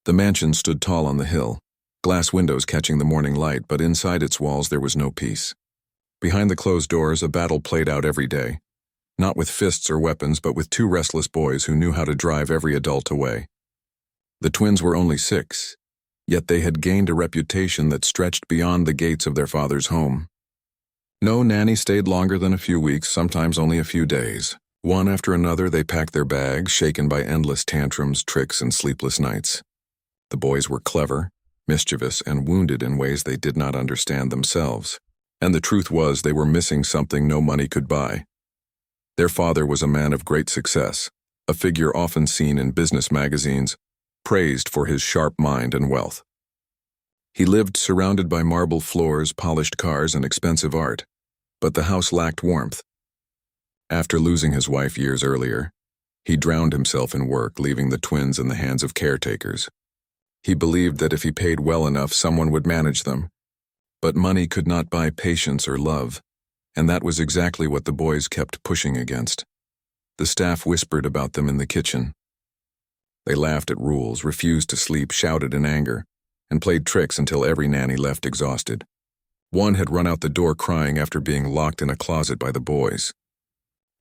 The mansion stood tall on the hill, glass windows catching the morning light, but inside its walls there was no peace. Behind the closed doors, a battle played out every day, not with fists or weapons, but with two restless boys who knew how to drive every adult away. The twins were only 6, yet they had gained a reputation that stretched beyond the gates of their father's home. No Nanny stayed longer than a few weeks, sometimes only a few days. One after another, they packed their bags, shaken by endless tantrums, tricks, and sleepless nights. The boys were clever, mischievous, and wounded in ways they did not understand themselves. And the truth was, they were missing something no money could buy. Their father was a man of great success, a figure often seen in business magazines, praised for his sharp mind and wealth. He lived surrounded by marble floors, polished cars, and expensive art, but the house lacked warmth. After losing his wife years earlier, he drowned himself in work, leaving the twins in the hands of caretakers. He believed that if he paid well enough, someone would manage them. But money could not buy patience or love, and that was exactly what the boys kept pushing against. The staff whispered about them in the kitchen. They laughed at rules, refused to sleep, shouted in anger, and played tricks until every nanny left exhausted. One had run out the door crying after being locked in a closet by the boys.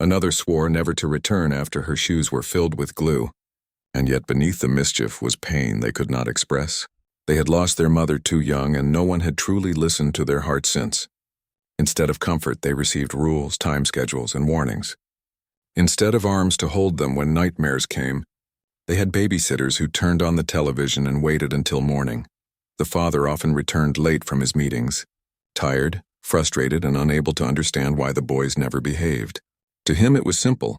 Another swore never to return after her shoes were filled with glue. And yet beneath the mischief was pain they could not express. They had lost their mother too young, and no one had truly listened to their hearts since. Instead of comfort, they received rules, time schedules, and warnings. Instead of arms to hold them when nightmares came, they had babysitters who turned on the television and waited until morning. The father often returned late from his meetings, tired, frustrated, and unable to understand why the boys never behaved. To him it was simple.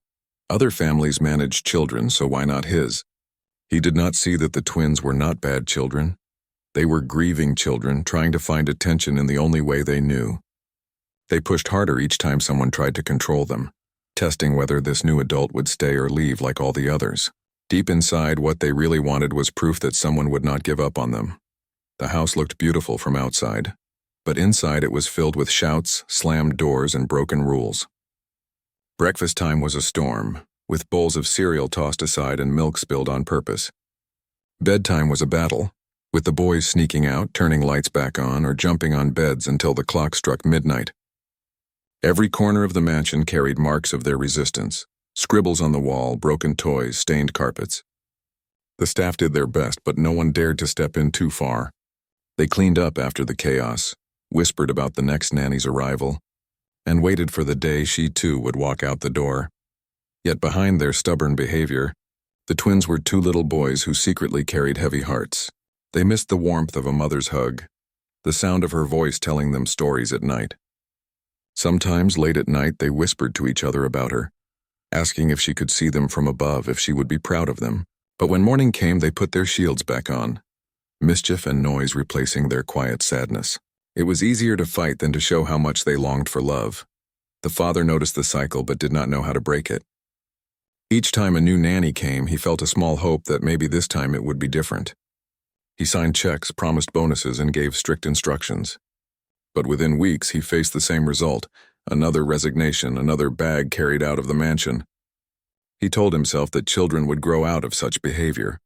Other families managed children, so why not his? He did not see that the twins were not bad children. They were grieving children, trying to find attention in the only way they knew. They pushed harder each time someone tried to control them, testing whether this new adult would stay or leave like all the others. Deep inside, what they really wanted was proof that someone would not give up on them. The house looked beautiful from outside, but inside it was filled with shouts, slammed doors, and broken rules. Breakfast time was a storm, with bowls of cereal tossed aside and milk spilled on purpose. Bedtime was a battle, with the boys sneaking out, turning lights back on, or jumping on beds until the clock struck midnight. Every corner of the mansion carried marks of their resistance, scribbles on the wall, broken toys, stained carpets. The staff did their best, but no one dared to step in too far. They cleaned up after the chaos, whispered about the next nanny's arrival, and waited for the day she too would walk out the door. Yet behind their stubborn behavior, the twins were 2 little boys who secretly carried heavy hearts. They missed the warmth of a mother's hug, the sound of her voice telling them stories at night. Sometimes late at night they whispered to each other about her, asking if she could see them from above, if she would be proud of them. But when morning came, they put their shields back on, mischief and noise replacing their quiet sadness. It was easier to fight than to show how much they longed for love. The father noticed the cycle but did not know how to break it. Each time a new nanny came, he felt a small hope that maybe this time it would be different. He signed checks, promised bonuses, and gave strict instructions. But within weeks, he faced the same result: another resignation, another bag carried out of the mansion. He told himself that children would grow out of such behavior,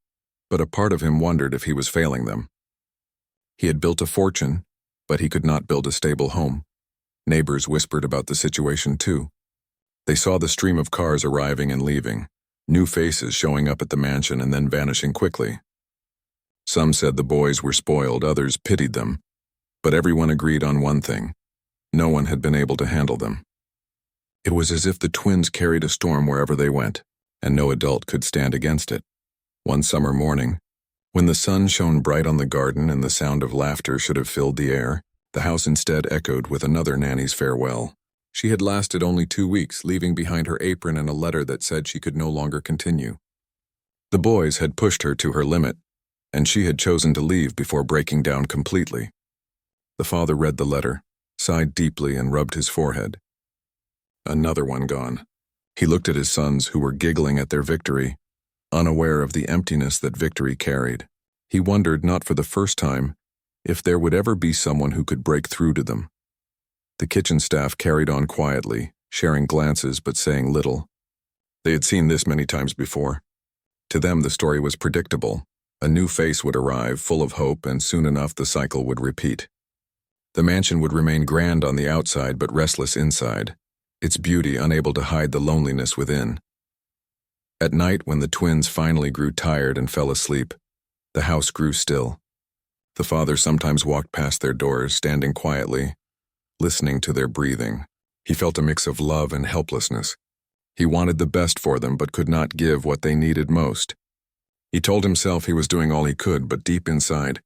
but a part of him wondered if he was failing them. He had built a fortune, but he could not build a stable home. Neighbors whispered about the situation too. They saw the stream of cars arriving and leaving, new faces showing up at the mansion and then vanishing quickly. Some said the boys were spoiled, others pitied them, but everyone agreed on one thing: no one had been able to handle them. It was as if the twins carried a storm wherever they went, and no adult could stand against it. One summer morning, when the sun shone bright on the garden and the sound of laughter should have filled the air, the house instead echoed with another nanny's farewell. She had lasted only 2 weeks, leaving behind her apron and a letter that said she could no longer continue. The boys had pushed her to her limit, and she had chosen to leave before breaking down completely. The father read the letter, sighed deeply, and rubbed his forehead. Another one gone. He looked at his sons, who were giggling at their victory, unaware of the emptiness that victory carried. He wondered, not for the first time, if there would ever be someone who could break through to them. The kitchen staff carried on quietly, sharing glances but saying little. They had seen this many times before. To them, the story was predictable. A new face would arrive, full of hope, and soon enough the cycle would repeat. The mansion would remain grand on the outside but restless inside, its beauty unable to hide the loneliness within. At night, when the twins finally grew tired and fell asleep, the house grew still. The father sometimes walked past their doors, standing quietly, listening to their breathing. He felt a mix of love and helplessness. He wanted the best for them but could not give what they needed most. He told himself he was doing all he could, but deep inside,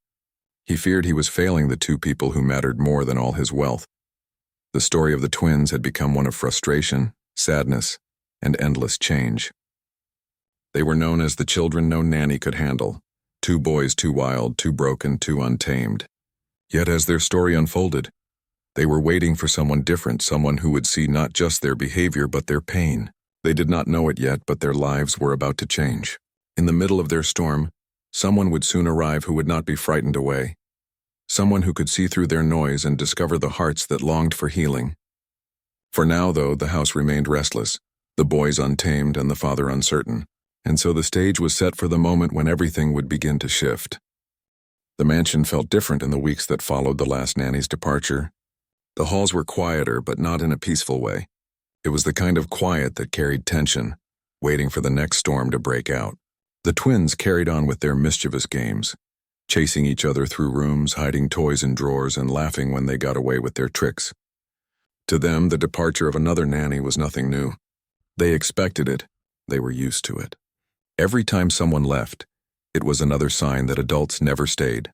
he feared he was failing the two people who mattered more than all his wealth. The story of the twins had become one of frustration, sadness, and endless change. They were known as the children no nanny could handle, two boys too wild, too broken, too untamed. Yet as their story unfolded, they were waiting for someone different, someone who would see not just their behavior but their pain. They did not know it yet, but their lives were about to change. In the middle of their storm, someone would soon arrive who would not be frightened away. Someone who could see through their noise and discover the hearts that longed for healing. For now, though, the house remained restless, the boys untamed and the father uncertain, and so the stage was set for the moment when everything would begin to shift. The mansion felt different in the weeks that followed the last nanny's departure. The halls were quieter, but not in a peaceful way. It was the kind of quiet that carried tension, waiting for the next storm to break out. The twins carried on with their mischievous games, chasing each other through rooms, hiding toys in drawers, and laughing when they got away with their tricks. To them, the departure of another nanny was nothing new. They expected it. They were used to it. Every time someone left, it was another sign that adults never stayed.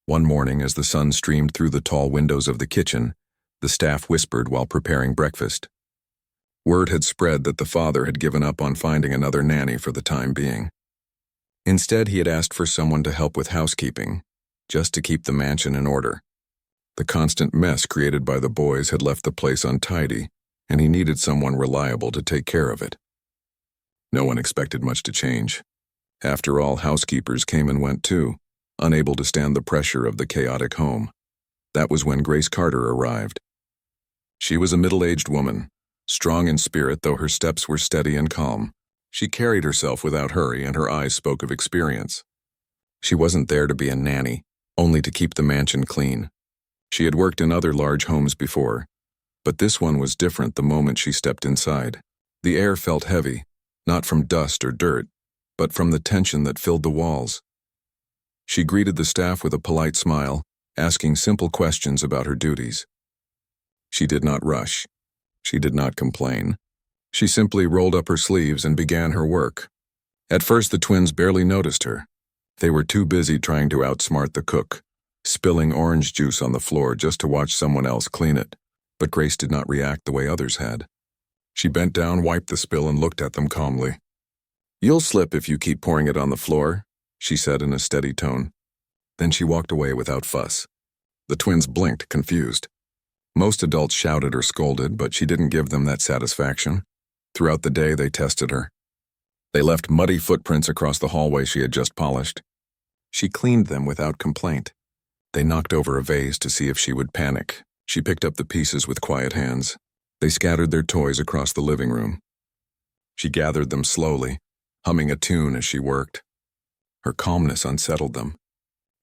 One morning, as the sun streamed through the tall windows of the kitchen, the staff whispered while preparing breakfast. Word had spread that the father had given up on finding another nanny for the time being. Instead, he had asked for someone to help with housekeeping, just to keep the mansion in order. The constant mess created by the boys had left the place untidy, and he needed someone reliable to take care of it. No one expected much to change. After all, housekeepers came and went too, unable to stand the pressure of the chaotic home. That was when Grace Carter arrived. She was a middle-aged woman, strong in spirit though her steps were steady and calm. She carried herself without hurry, and her eyes spoke of experience. She wasn't there to be a nanny, only to keep the mansion clean. She had worked in other large homes before, but this one was different the moment she stepped inside. The air felt heavy, not from dust or dirt, but from the tension that filled the walls. She greeted the staff with a polite smile, asking simple questions about her duties. She did not rush. She did not complain. She simply rolled up her sleeves and began her work. At first, the twins barely noticed her. They were too busy trying to outsmart the cook, spilling orange juice on the floor just to watch someone else clean it. But Grace did not react the way others had. She bent down, wiped the spill, and looked at them calmly. "You'll slip if you keep pouring it on the floor," she said in a steady tone. Then she walked away without fuss. The twins blinked, confused. Most adults shouted or scolded, but she didn't give them that satisfaction. Throughout the day, they tested her. They left muddy footprints across the hallway she had just polished. She cleaned them without complaint. They knocked over a vase to see if she would panic. She picked up the pieces with quiet hands. They scattered their toys across the living room. She gathered them slowly, humming a tune as she worked. Her calmness unsettled them.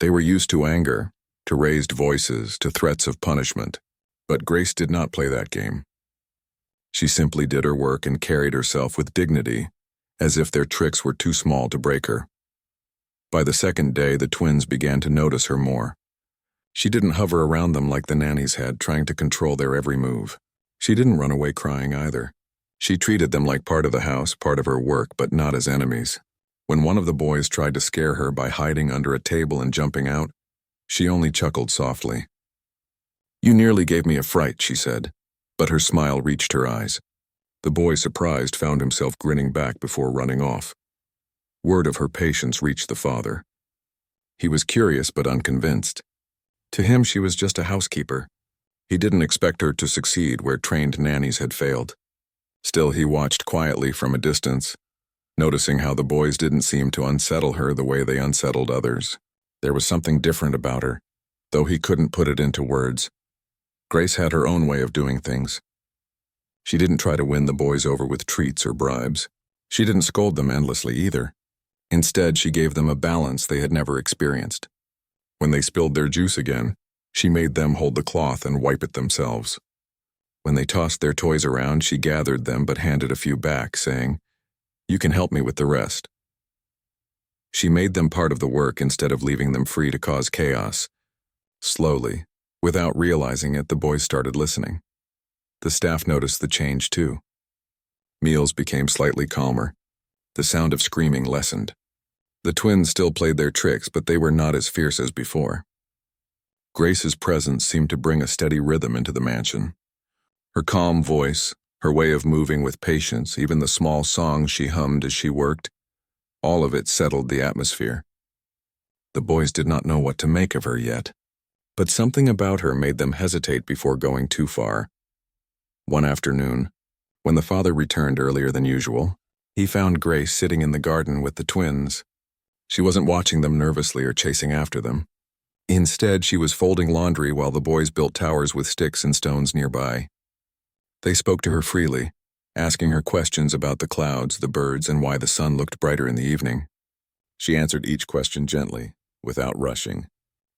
They were used to anger, to raised voices, to threats of punishment. But Grace did not play that game. She simply did her work and carried herself with dignity, as if their tricks were too small to break her. By the second day, the twins began to notice her more. She didn't hover around them like the nannies had, trying to control their every move. She didn't run away crying either. She treated them like part of the house, part of her work, but not as enemies. When one of the boys tried to scare her by hiding under a table and jumping out, she only chuckled softly. "You nearly gave me a fright," she said, but her smile reached her eyes. The boy, surprised, found himself grinning back before running off. Word of her patience reached the father. He was curious but unconvinced. To him, she was just a housekeeper. He didn't expect her to succeed where trained nannies had failed. Still, he watched quietly from a distance, noticing how the boys didn't seem to unsettle her the way they unsettled others. There was something different about her, though he couldn't put it into words. Grace had her own way of doing things. She didn't try to win the boys over with treats or bribes. She didn't scold them endlessly either. Instead, she gave them a balance they had never experienced. When they spilled their juice again, she made them hold the cloth and wipe it themselves. When they tossed their toys around, she gathered them but handed a few back, saying, "You can help me with the rest." She made them part of the work instead of leaving them free to cause chaos. Slowly, without realizing it, the boys started listening. The staff noticed the change too. Meals became slightly calmer. The sound of screaming lessened. The twins still played their tricks, but they were not as fierce as before. Grace's presence seemed to bring a steady rhythm into the mansion. Her calm voice, her way of moving with patience, even the small songs she hummed as she worked, all of it settled the atmosphere. The boys did not know what to make of her yet, but something about her made them hesitate before going too far. One afternoon, when the father returned earlier than usual, he found Grace sitting in the garden with the twins. She wasn't watching them nervously or chasing after them. Instead, she was folding laundry while the boys built towers with sticks and stones nearby. They spoke to her freely, asking her questions about the clouds, the birds, and why the sun looked brighter in the evening. She answered each question gently, without rushing.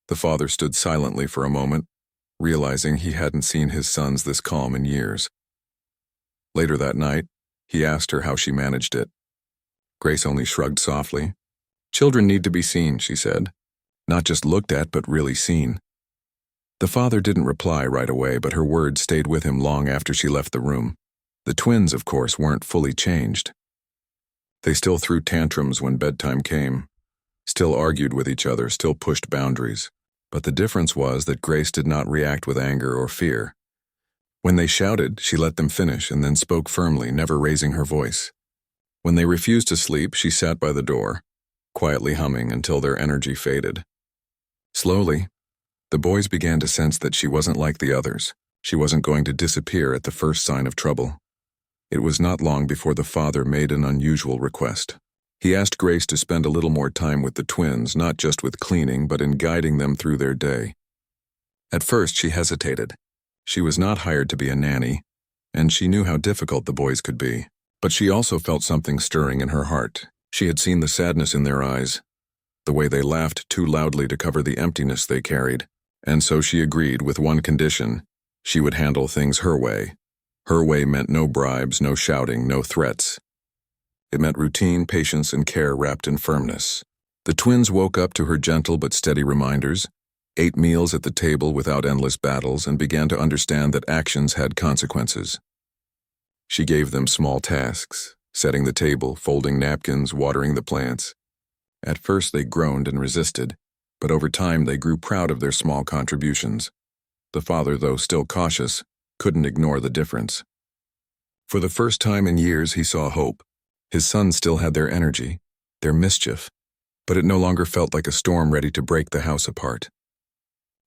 The father stood silently for a moment, realizing he hadn't seen his sons this calm in years. Later that night, he asked her how she managed it. Grace only shrugged softly. "Children need to be seen," she said. "Not just looked at, but really seen." The father didn't reply right away, but her words stayed with him long after she left the room. The twins, of course, weren't fully changed. They still threw tantrums when bedtime came, still argued with each other, still pushed boundaries. But the difference was that Grace did not react with anger or fear. When they shouted, she let them finish and then spoke firmly, never raising her voice. When they refused to sleep, she sat by the door, quietly humming until their energy faded. Slowly, the boys began to sense that she wasn't like the others. She wasn't going to disappear at the first sign of trouble. It was not long before the father made an unusual request. He asked Grace to spend a little more time with the twins, not just with cleaning, but in guiding them through their day. At first, she hesitated. She was not hired to be a nanny, and she knew how difficult the boys could be. But she also felt something stirring in her heart. She had seen the sadness in their eyes, the way they laughed too loudly to cover the emptiness they carried. And so she agreed with one condition: she would handle things her way. Her way meant no bribes, no shouting, no threats. It meant routine, patience, and care wrapped in firmness. The twins woke up to her gentle but steady reminders, ate meals at the table without endless battles, and began to understand that actions had consequences. She gave them small tasks, setting the table, folding napkins, watering the plants. At first they groaned and resisted, but over time they grew proud of their small contributions. The father, though still cautious, couldn't ignore the difference. For the first time in years, he saw hope. His sons still had their energy, their mischief, but it no longer felt like a storm ready to break the house apart.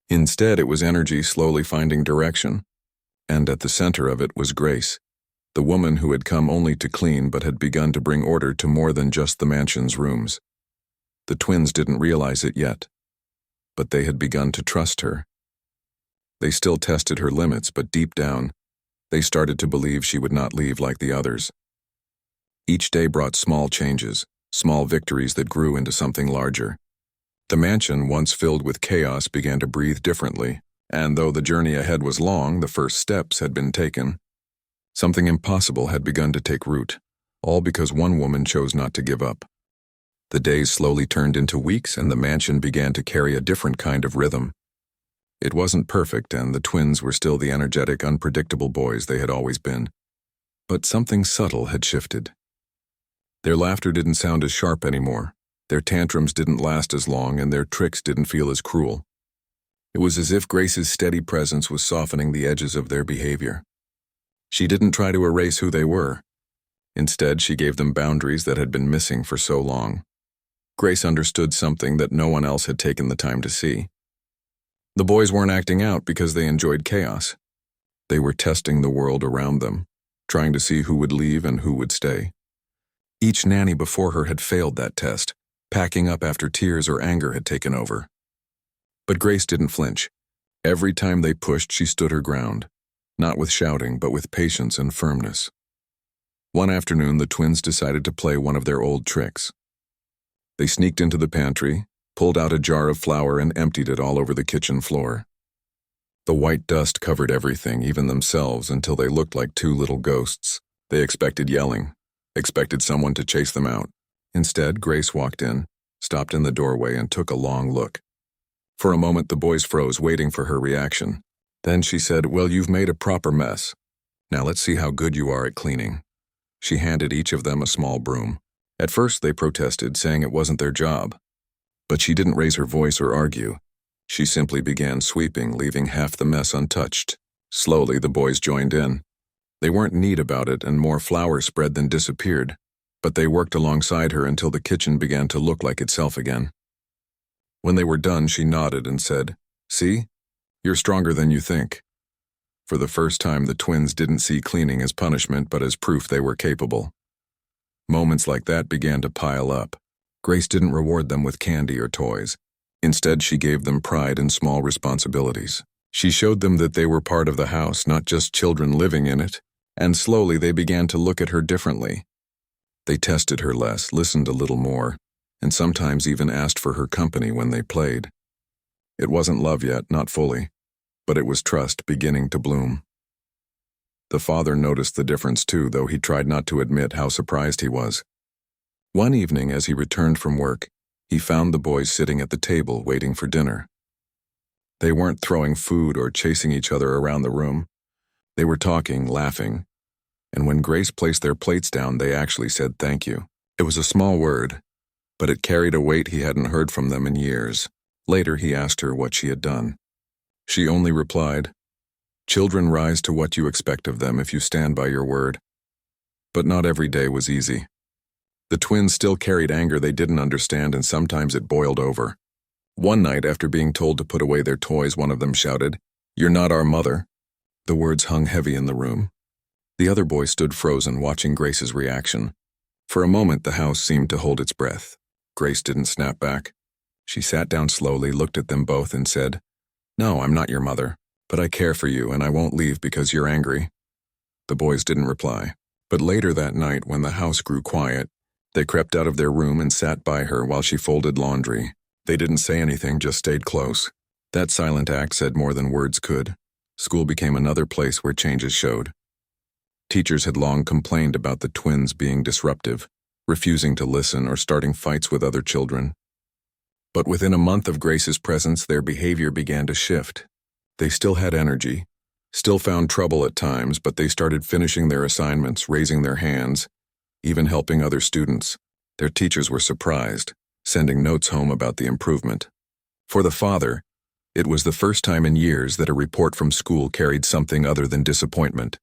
Instead, it was energy slowly finding direction, and at the center of it was Grace, the woman who had come only to clean but had begun to bring order to more than just the mansion's rooms. The twins didn't realize it yet, but they had begun to trust her. They still tested her limits, but deep down, they started to believe she would not leave like the others. Each day brought small changes, small victories that grew into something larger. The mansion, once filled with chaos, began to breathe differently, and though the journey ahead was long, the first steps had been taken. Something impossible had begun to take root, all because one woman chose not to give up. The days slowly turned into weeks, and the mansion began to carry a different kind of rhythm. It wasn't perfect, and the twins were still the energetic, unpredictable boys they had always been. But something subtle had shifted. Their laughter didn't sound as sharp anymore. Their tantrums didn't last as long, and their tricks didn't feel as cruel. It was as if Grace's steady presence was softening the edges of their behavior. She didn't try to erase who they were. Instead, she gave them boundaries that had been missing for so long. Grace understood something that no one else had taken the time to see. The boys weren't acting out because they enjoyed chaos. They were testing the world around them, trying to see who would leave and who would stay. Each nanny before her had failed that test, packing up after tears or anger had taken over. But Grace didn't flinch. Every time they pushed, she stood her ground, not with shouting, but with patience and firmness. One afternoon, the twins decided to play one of their old tricks. They sneaked into the pantry, pulled out a jar of flour and emptied it all over the kitchen floor. The white dust covered everything, even themselves, until they looked like two little ghosts. They expected yelling, expected someone to chase them out. Instead, Grace walked in, stopped in the doorway, and took a long look. For a moment, the boys froze, waiting for her reaction. Then she said, "Well, you've made a proper mess. Now let's see how good you are at cleaning." She handed each of them a small broom. At first, they protested, saying it wasn't their job. But she didn't raise her voice or argue. She simply began sweeping, leaving half the mess untouched. Slowly, the boys joined in. They weren't neat about it, and more flour spread than disappeared, but they worked alongside her until the kitchen began to look like itself again. When they were done, she nodded and said, "See? You're stronger than you think." For the first time, the twins didn't see cleaning as punishment, but as proof they were capable. Moments like that began to pile up. Grace didn't reward them with candy or toys. Instead, she gave them pride in small responsibilities. She showed them that they were part of the house, not just children living in it, and slowly they began to look at her differently. They tested her less, listened a little more, and sometimes even asked for her company when they played. It wasn't love yet, not fully, but it was trust beginning to bloom. The father noticed the difference too, though he tried not to admit how surprised he was. One evening, as he returned from work, he found the boys sitting at the table waiting for dinner. They weren't throwing food or chasing each other around the room. They were talking, laughing, and when Grace placed their plates down, they actually said thank you. It was a small word, but it carried a weight he hadn't heard from them in years. Later, he asked her what she had done. She only replied, "Children rise to what you expect of them if you stand by your word." But not every day was easy. The twins still carried anger they didn't understand, and sometimes it boiled over. One night, after being told to put away their toys, one of them shouted, "You're not our mother." The words hung heavy in the room. The other boy stood frozen, watching Grace's reaction. For a moment, the house seemed to hold its breath. Grace didn't snap back. She sat down slowly, looked at them both, and said, "No, I'm not your mother, but I care for you, and I won't leave because you're angry." The boys didn't reply. But later that night, when the house grew quiet, they crept out of their room and sat by her while she folded laundry. They didn't say anything, just stayed close. That silent act said more than words could. School became another place where changes showed. Teachers had long complained about the twins being disruptive, refusing to listen or starting fights with other children. But within a month of Grace's presence, their behavior began to shift. They still had energy, still found trouble at times, but they started finishing their assignments, raising their hands, even helping other students. Their teachers were surprised, sending notes home about the improvement. For the father, it was the first time in years that a report from school carried something other than disappointment.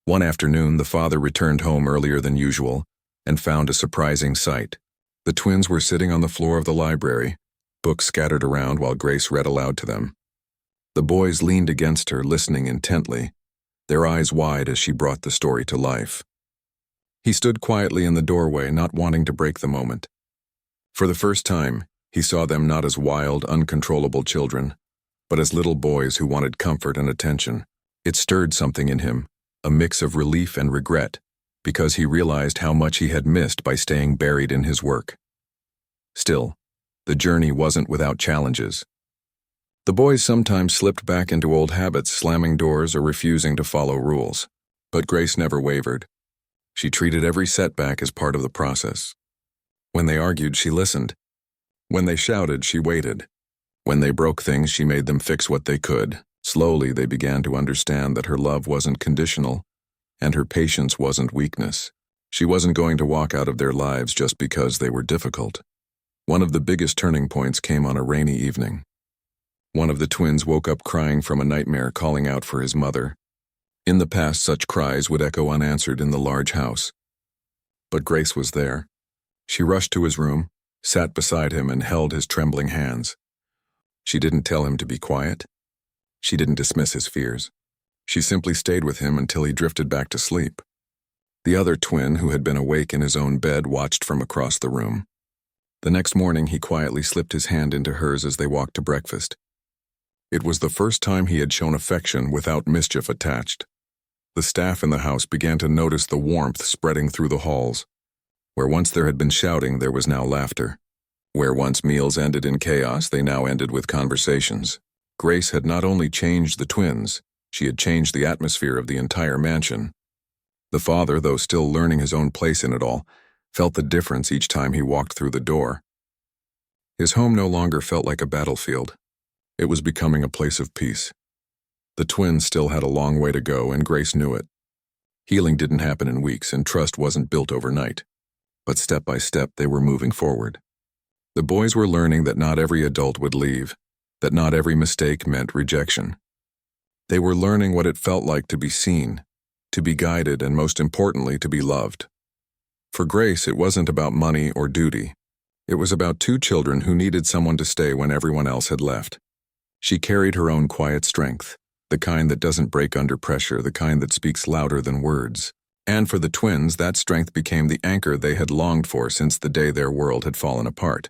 One afternoon, the father returned home earlier than usual and found a surprising sight. The twins were sitting on the floor of the library, books scattered around while Grace read aloud to them. The boys leaned against her, listening intently, their eyes wide as she brought the story to life. He stood quietly in the doorway, not wanting to break the moment. For the first time, he saw them not as wild, uncontrollable children, but as little boys who wanted comfort and attention. It stirred something in him, a mix of relief and regret, because he realized how much he had missed by staying buried in his work. Still, the journey wasn't without challenges. The boys sometimes slipped back into old habits, slamming doors or refusing to follow rules. But Grace never wavered. She treated every setback as part of the process. When they argued, she listened. When they shouted, she waited. When they broke things, she made them fix what they could. Slowly, they began to understand that her love wasn't conditional, and her patience wasn't weakness. She wasn't going to walk out of their lives just because they were difficult. One of the biggest turning points came on a rainy evening. One of the twins woke up crying from a nightmare, calling out for his mother. In the past, such cries would echo unanswered in the large house. But Grace was there. She rushed to his room, sat beside him, and held his trembling hands. She didn't tell him to be quiet. She didn't dismiss his fears. She simply stayed with him until he drifted back to sleep. The other twin, who had been awake in his own bed, watched from across the room. The next morning, he quietly slipped his hand into hers as they walked to breakfast. It was the first time he had shown affection without mischief attached. The staff in the house began to notice the warmth spreading through the halls. Where once there had been shouting, there was now laughter. Where once meals ended in chaos, they now ended with conversations. Grace had not only changed the twins, she had changed the atmosphere of the entire mansion. The father, though still learning his own place in it all, felt the difference each time he walked through the door. His home no longer felt like a battlefield. It was becoming a place of peace. The twins still had a long way to go, and Grace knew it. Healing didn't happen in weeks, and trust wasn't built overnight. But step by step, they were moving forward. The boys were learning that not every adult would leave, that not every mistake meant rejection. They were learning what it felt like to be seen, to be guided, and most importantly, to be loved. For Grace, it wasn't about money or duty. It was about two children who needed someone to stay when everyone else had left. She carried her own quiet strength, the kind that doesn't break under pressure, the kind that speaks louder than words. And for the twins, that strength became the anchor they had longed for since the day their world had fallen apart.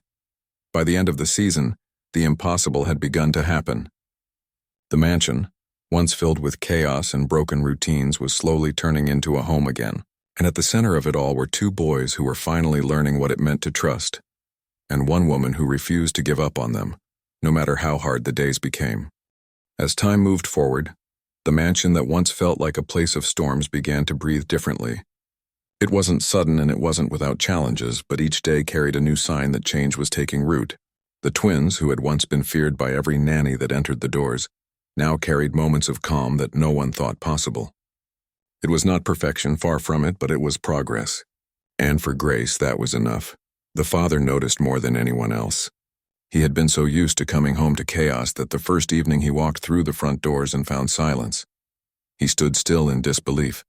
By the end of the season, the impossible had begun to happen. The mansion, once filled with chaos and broken routines, was slowly turning into a home again. And at the center of it all were two boys who were finally learning what it meant to trust, and one woman who refused to give up on them, no matter how hard the days became. As time moved forward, the mansion that once felt like a place of storms began to breathe differently. It wasn't sudden and it wasn't without challenges, but each day carried a new sign that change was taking root. The twins, who had once been feared by every nanny that entered the doors, now carried moments of calm that no one thought possible. It was not perfection, far from it, but it was progress. And for Grace, that was enough. The father noticed more than anyone else. He had been so used to coming home to chaos that the first evening he walked through the front doors and found silence. He stood still in disbelief.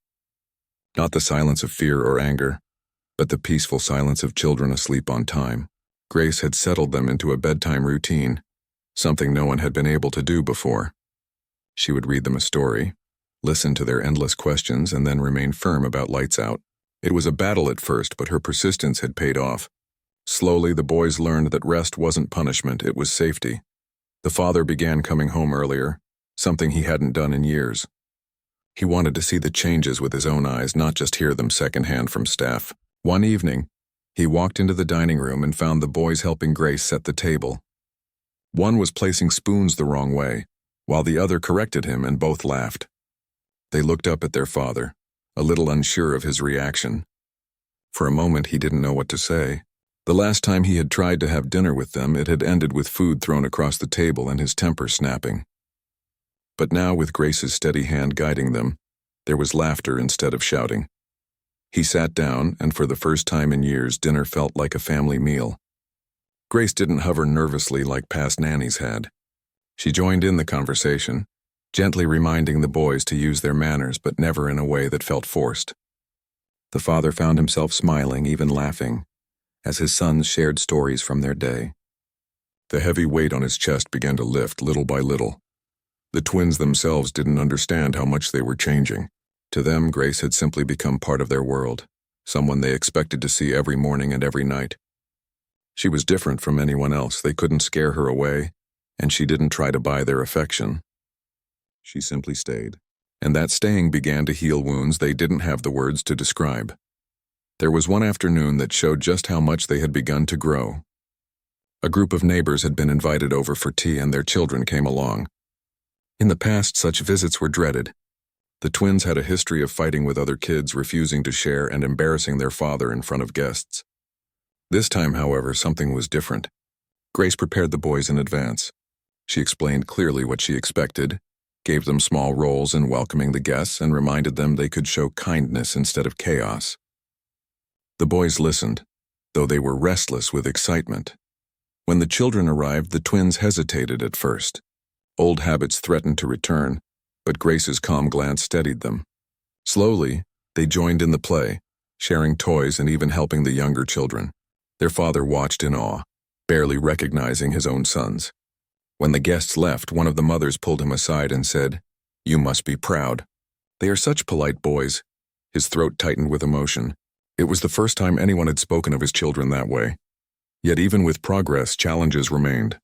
Not the silence of fear or anger, but the peaceful silence of children asleep on time. Grace had settled them into a bedtime routine, something no one had been able to do before. She would read them a story, listen to their endless questions, and then remain firm about lights out. It was a battle at first, but her persistence had paid off. Slowly, the boys learned that rest wasn't punishment, it was safety. The father began coming home earlier, something he hadn't done in years. He wanted to see the changes with his own eyes, not just hear them secondhand from staff. One evening, he walked into the dining room and found the boys helping Grace set the table. One was placing spoons the wrong way, while the other corrected him, and both laughed. They looked up at their father, a little unsure of his reaction. For a moment, he didn't know what to say. The last time he had tried to have dinner with them, it had ended with food thrown across the table and his temper snapping. But now, with Grace's steady hand guiding them, there was laughter instead of shouting. He sat down, and for the first time in years, dinner felt like a family meal. Grace didn't hover nervously like past nannies had. She joined in the conversation, gently reminding the boys to use their manners, but never in a way that felt forced. The father found himself smiling, even laughing, as his sons shared stories from their day. The heavy weight on his chest began to lift little by little. The twins themselves didn't understand how much they were changing. To them, Grace had simply become part of their world, someone they expected to see every morning and every night. She was different from anyone else. They couldn't scare her away, and she didn't try to buy their affection. She simply stayed, and that staying began to heal wounds they didn't have the words to describe. There was one afternoon that showed just how much they had begun to grow. A group of neighbors had been invited over for tea, and their children came along. In the past, such visits were dreaded. The twins had a history of fighting with other kids, refusing to share, and embarrassing their father in front of guests. This time, however, something was different. Grace prepared the boys in advance. She explained clearly what she expected, gave them small roles in welcoming the guests, and reminded them they could show kindness instead of chaos. The boys listened, though they were restless with excitement. When the children arrived, the twins hesitated at first. Old habits threatened to return, but Grace's calm glance steadied them. Slowly, they joined in the play, sharing toys and even helping the younger children. Their father watched in awe, barely recognizing his own sons. When the guests left, one of the mothers pulled him aside and said, "You must be proud. They are such polite boys." His throat tightened with emotion. It was the first time anyone had spoken of his children that way. Yet even with progress, challenges remained.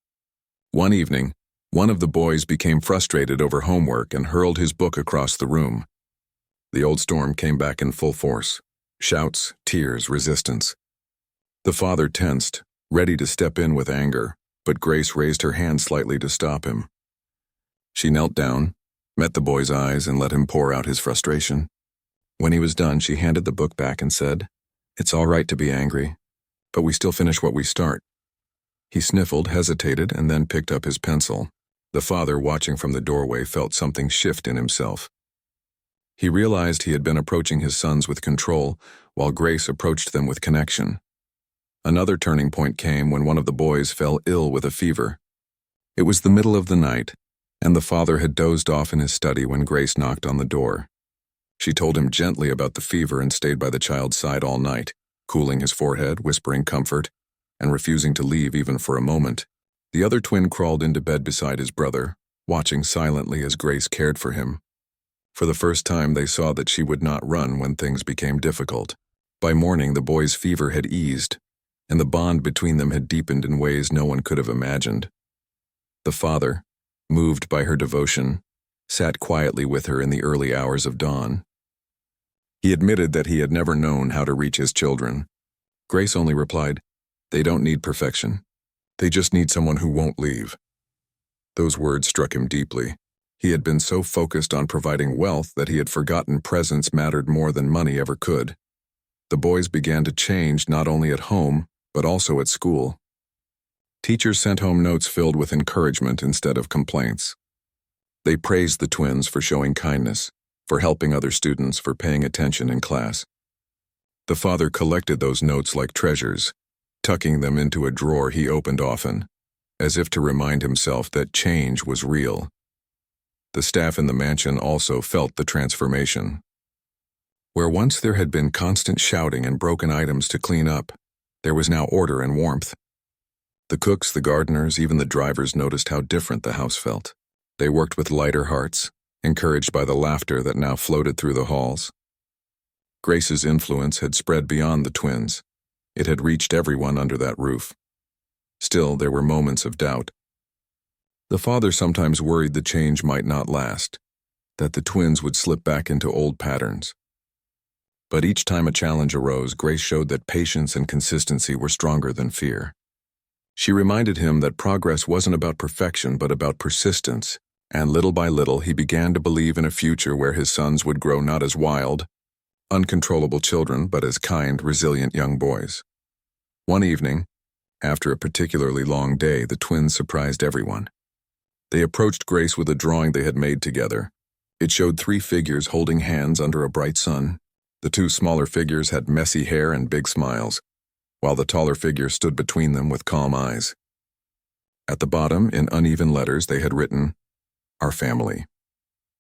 One evening, one of the boys became frustrated over homework and hurled his book across the room. The old storm came back in full force. Shouts, tears, resistance. The father tensed, ready to step in with anger, but Grace raised her hand slightly to stop him. She knelt down, met the boy's eyes, and let him pour out his frustration. When he was done, she handed the book back and said, "It's all right to be angry, but we still finish what we start." He sniffled, hesitated, and then picked up his pencil. The father, watching from the doorway, felt something shift in himself. He realized he had been approaching his sons with control, while Grace approached them with connection. Another turning point came when one of the boys fell ill with a fever. It was the middle of the night, and the father had dozed off in his study when Grace knocked on the door. She told him gently about the fever and stayed by the child's side all night, cooling his forehead, whispering comfort, and refusing to leave even for a moment. The other twin crawled into bed beside his brother, watching silently as Grace cared for him. For the first time, they saw that she would not run when things became difficult. By morning, the boy's fever had eased, and the bond between them had deepened in ways no one could have imagined. The father, moved by her devotion, sat quietly with her in the early hours of dawn. He admitted that he had never known how to reach his children. Grace only replied, "They don't need perfection. They just need someone who won't leave." Those words struck him deeply. He had been so focused on providing wealth that he had forgotten presence mattered more than money ever could. The boys began to change not only at home, but also at school. Teachers sent home notes filled with encouragement instead of complaints. They praised the twins for showing kindness, for helping other students, for paying attention in class. The father collected those notes like treasures, tucking them into a drawer he opened often, as if to remind himself that change was real. The staff in the mansion also felt the transformation. Where once there had been constant shouting and broken items to clean up, there was now order and warmth. The cooks, the gardeners, even the drivers noticed how different the house felt. They worked with lighter hearts, encouraged by the laughter that now floated through the halls. Grace's influence had spread beyond the twins. It had reached everyone under that roof. Still, there were moments of doubt. The father sometimes worried the change might not last, that the twins would slip back into old patterns. But each time a challenge arose, Grace showed that patience and consistency were stronger than fear. She reminded him that progress wasn't about perfection but about persistence, and little by little he began to believe in a future where his sons would grow not as wild, uncontrollable children but as kind, resilient young boys. One evening, after a particularly long day, the twins surprised everyone. They approached Grace with a drawing they had made together. It showed 3 figures holding hands under a bright sun. The 2 smaller figures had messy hair and big smiles, while the taller figure stood between them with calm eyes. At the bottom, in uneven letters, they had written, "Our family."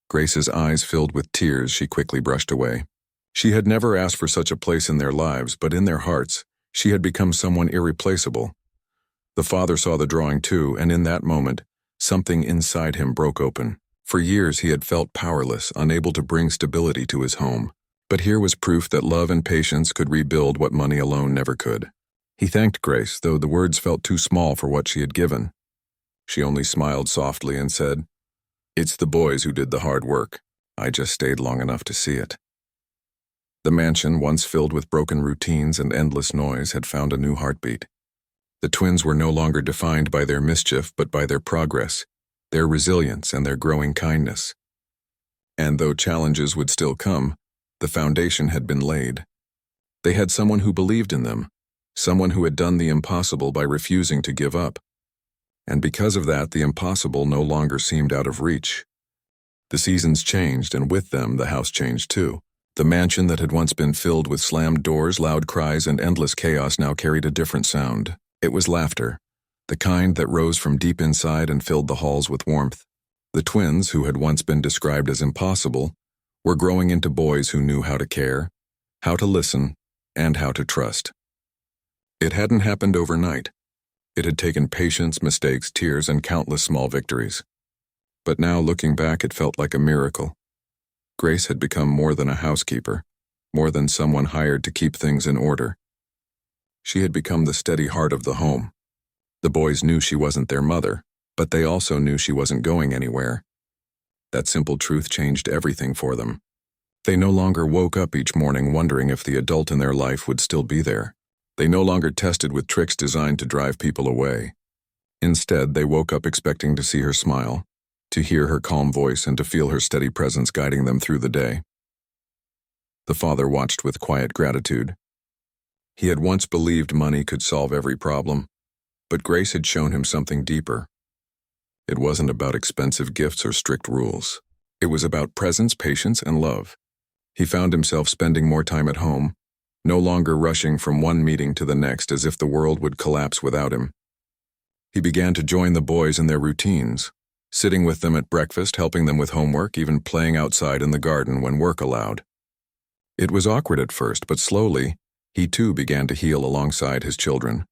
Grace's eyes filled with tears she quickly brushed away. She had never asked for such a place in their lives, but in their hearts, she had become someone irreplaceable. The father saw the drawing too, and in that moment, something inside him broke open. For years he had felt powerless, unable to bring stability to his home. But here was proof that love and patience could rebuild what money alone never could. He thanked Grace, though the words felt too small for what she had given. She only smiled softly and said, "It's the boys who did the hard work. I just stayed long enough to see it." The mansion, once filled with broken routines and endless noise, had found a new heartbeat. The twins were no longer defined by their mischief but by their progress, their resilience, and their growing kindness. And though challenges would still come, the foundation had been laid. They had someone who believed in them, someone who had done the impossible by refusing to give up. And because of that, the impossible no longer seemed out of reach. The seasons changed, and with them, the house changed too. The mansion that had once been filled with slammed doors, loud cries, and endless chaos now carried a different sound. It was laughter, the kind that rose from deep inside and filled the halls with warmth. The twins, who had once been described as impossible, were growing into boys who knew how to care, how to listen, and how to trust. It hadn't happened overnight. It had taken patience, mistakes, tears, and countless small victories. But now, looking back, it felt like a miracle. Grace had become more than a housekeeper, more than someone hired to keep things in order. She had become the steady heart of the home. The boys knew she wasn't their mother, but they also knew she wasn't going anywhere. That simple truth changed everything for them. They no longer woke up each morning wondering if the adult in their life would still be there. They no longer tested with tricks designed to drive people away. Instead, they woke up expecting to see her smile, to hear her calm voice, and to feel her steady presence guiding them through the day. The father watched with quiet gratitude. He had once believed money could solve every problem, but Grace had shown him something deeper. It wasn't about expensive gifts or strict rules. It was about presence, patience, and love. He found himself spending more time at home, no longer rushing from one meeting to the next as if the world would collapse without him. He began to join the boys in their routines, sitting with them at breakfast, helping them with homework, even playing outside in the garden when work allowed. It was awkward at first, but slowly, he too began to heal alongside his children.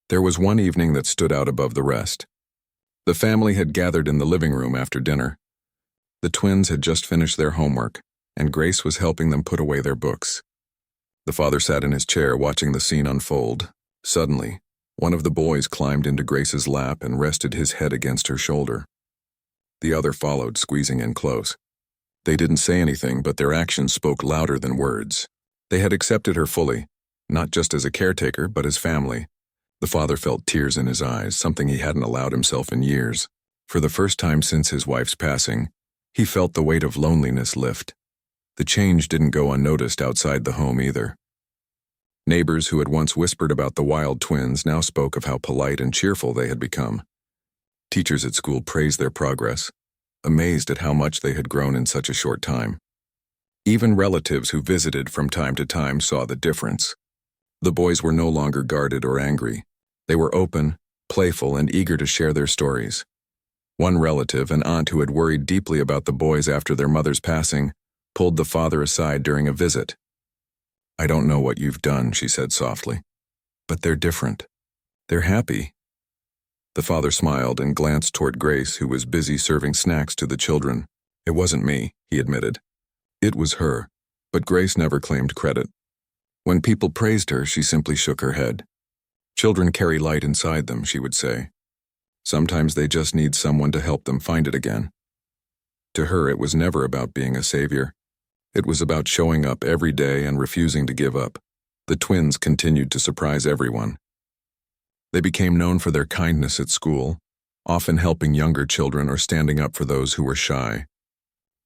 There was one evening that stood out above the rest. The family had gathered in the living room after dinner. The twins had just finished their homework, and Grace was helping them put away their books. The father sat in his chair watching the scene unfold. Suddenly, one of the boys climbed into Grace's lap and rested his head against her shoulder. The other followed, squeezing in close. They didn't say anything, but their actions spoke louder than words. They had accepted her fully, not just as a caretaker, but as family. The father felt tears in his eyes, something he hadn't allowed himself in years. For the first time since his wife's passing, he felt the weight of loneliness lift. The change didn't go unnoticed outside the home either. Neighbors who had once whispered about the wild twins now spoke of how polite and cheerful they had become. Teachers at school praised their progress, amazed at how much they had grown in such a short time. Even relatives who visited from time to time saw the difference. The boys were no longer guarded or angry. They were open, playful, and eager to share their stories. One relative, an aunt who had worried deeply about the boys after their mother's passing, pulled the father aside during a visit. "I don't know what you've done," she said softly, "but they're different. They're happy." The father smiled and glanced toward Grace, who was busy serving snacks to the children. "It wasn't me," he admitted. "It was her," but Grace never claimed credit. When people praised her, she simply shook her head. "Children carry light inside them," she would say. "Sometimes they just need someone to help them find it again." To her, it was never about being a savior. It was about showing up every day and refusing to give up. The twins continued to surprise everyone. They became known for their kindness at school, often helping younger children or standing up for those who were shy.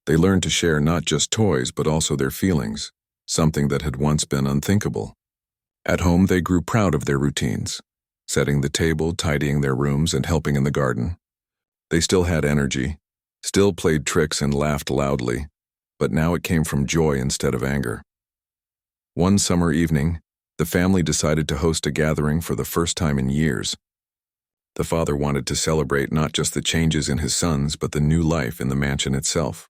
They learned to share not just toys but also their feelings, something that had once been unthinkable. At home, they grew proud of their routines, setting the table, tidying their rooms, and helping in the garden. They still had energy, still played tricks and laughed loudly, but now it came from joy instead of anger. One summer evening, the family decided to host a gathering for the first time in years. The father wanted to celebrate not just the changes in his sons, but the new life in the mansion itself.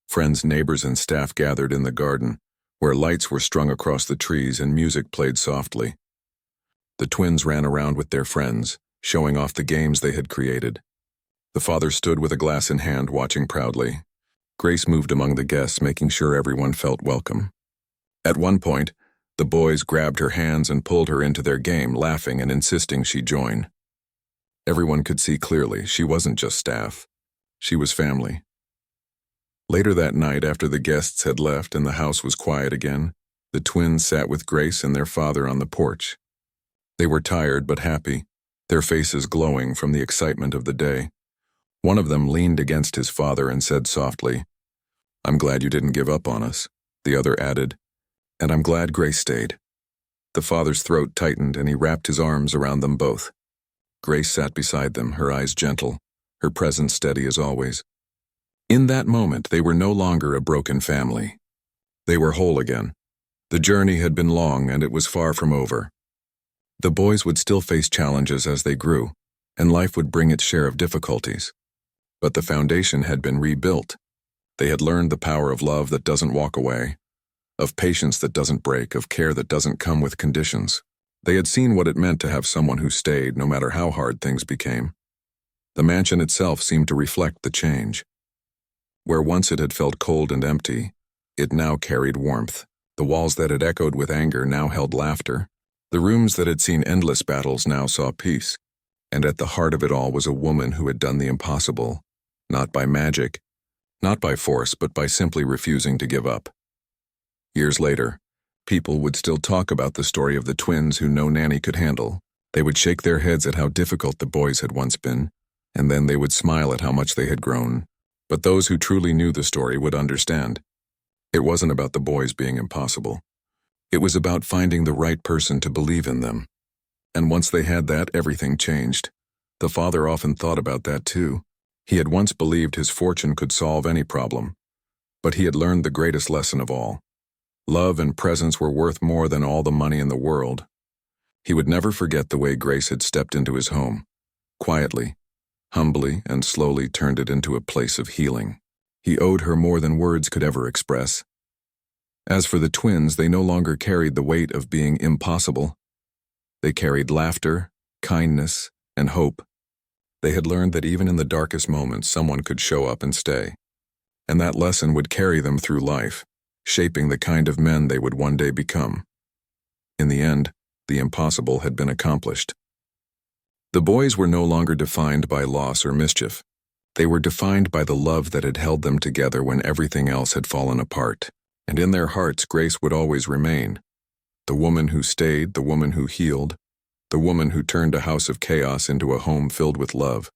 Friends, neighbors, and staff gathered in the garden, where lights were strung across the trees and music played softly. The twins ran around with their friends, showing off the games they had created. The father stood with a glass in hand, watching proudly. Grace moved among the guests, making sure everyone felt welcome. At one point, the boys grabbed her hands and pulled her into their game, laughing and insisting she join. Everyone could see clearly she wasn't just staff. She was family. Later that night, after the guests had left and the house was quiet again, the twins sat with Grace and their father on the porch. They were tired but happy, their faces glowing from the excitement of the day. One of them leaned against his father and said softly, "I'm glad you didn't give up on us." The other added, "And I'm glad Grace stayed." The father's throat tightened and he wrapped his arms around them both. Grace sat beside them, her eyes gentle, her presence steady as always. In that moment, they were no longer a broken family. They were whole again. The journey had been long and it was far from over. The boys would still face challenges as they grew, and life would bring its share of difficulties. But the foundation had been rebuilt. They had learned the power of love that doesn't walk away, of patience that doesn't break, of care that doesn't come with conditions. They had seen what it meant to have someone who stayed no matter how hard things became. The mansion itself seemed to reflect the change. Where once it had felt cold and empty, it now carried warmth. The walls that had echoed with anger now held laughter. The rooms that had seen endless battles now saw peace. And at the heart of it all was a woman who had done the impossible, not by magic, not by force, but by simply refusing to give up. Years later, People would still talk about the story of the twins who no nanny could handle. They would shake their heads at how difficult the boys had once been, and then they would smile at how much they had grown. But those who truly knew the story would understand. It wasn't about the boys being impossible. It was about finding the right person to believe in them. And once they had that, everything changed. The father often thought about that too. He had once believed his fortune could solve any problem. But he had learned the greatest lesson of all. Love and presence were worth more than all the money in the world. He would never forget the way Grace had stepped into his home, quietly, humbly, and slowly turned it into a place of healing. He owed her more than words could ever express. As for the twins, they no longer carried the weight of being impossible. They carried laughter, kindness, and hope. They had learned that even in the darkest moments, someone could show up and stay. And that lesson would carry them through life, shaping the kind of men they would one day become. In the end, the impossible had been accomplished. The boys were no longer defined by loss or mischief. They were defined by the love that had held them together when everything else had fallen apart. And in their hearts, Grace would always remain. The woman who stayed, the woman who healed, the woman who turned a house of chaos into a home filled with love.